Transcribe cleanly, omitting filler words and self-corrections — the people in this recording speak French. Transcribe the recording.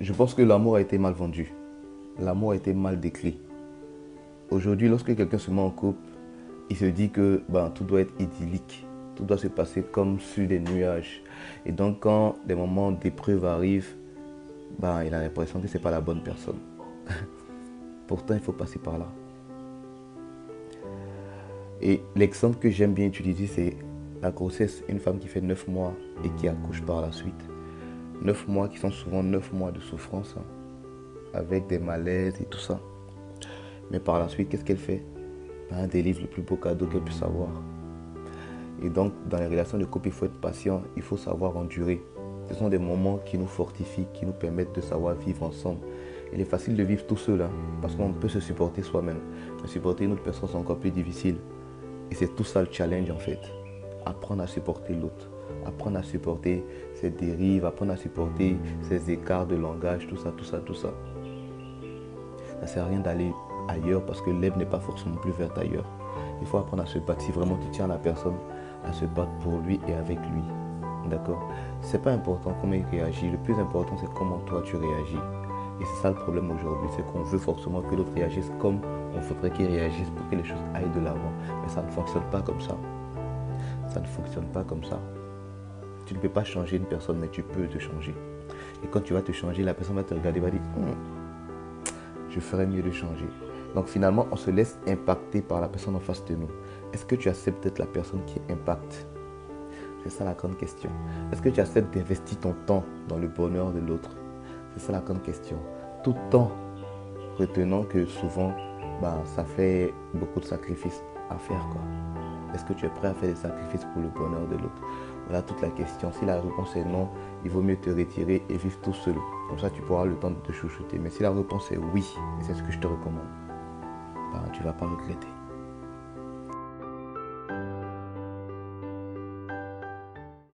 Je pense que l'amour a été mal vendu. L'amour a été mal décrit. Aujourd'hui, lorsque quelqu'un se met en couple, il se dit que tout doit être idyllique. Tout doit se passer comme sur des nuages. Et donc, quand des moments d'épreuve arrivent, il a l'impression que ce n'est pas la bonne personne. Pourtant, il faut passer par là. Et l'exemple que j'aime bien utiliser, c'est la grossesse. Une femme qui fait 9 mois et qui accouche par la suite. 9 mois qui sont souvent 9 mois de souffrance, avec des malaises et tout ça. Mais par la suite, qu'est-ce qu'elle fait? Elle délivre le plus beau cadeau qu'elle puisse avoir. Et donc, dans les relations de couple, il faut être patient, il faut savoir endurer. Ce sont des moments qui nous fortifient, qui nous permettent de savoir vivre ensemble. Il est facile de vivre tout seul, parce qu'on peut se supporter soi-même. Mais supporter une autre personne, c'est encore plus difficile. Et c'est tout ça le challenge en fait. Apprendre à supporter l'autre. Apprendre à supporter ses dérives, apprendre à supporter ses écarts de langage, tout ça. Ça ne sert à rien d'aller ailleurs parce que l'herbe n'est pas forcément plus verte ailleurs. Il faut apprendre à se battre. Si vraiment tu tiens à la personne, à se battre pour lui et avec lui. D'accord? C'est pas important comment il réagit. Le plus important, c'est comment toi tu réagis. Et c'est ça le problème aujourd'hui. C'est qu'on veut forcément que l'autre réagisse comme on faudrait qu'il réagisse pour que les choses aillent de l'avant. Mais ça ne fonctionne pas comme ça. Ça ne fonctionne pas comme ça. Tu ne peux pas changer une personne, mais tu peux te changer. Et quand tu vas te changer, la personne va te regarder et va dire je ferais mieux de changer. Donc finalement, on se laisse impacter par la personne en face de nous. Est-ce que tu acceptes d'être la personne qui impacte? C'est ça la grande question. Est-ce que tu acceptes d'investir ton temps dans le bonheur de l'autre? C'est ça la grande question. Tout en retenant que souvent, ça fait beaucoup de sacrifices à faire, quoi. Est-ce que tu es prêt à faire des sacrifices pour le bonheur de l'autre? Voilà toute la question. Si la réponse est non, il vaut mieux te retirer et vivre tout seul. Comme ça, tu pourras le temps de te chouchouter. Mais si la réponse est oui, et c'est ce que je te recommande, tu ne vas pas regretter.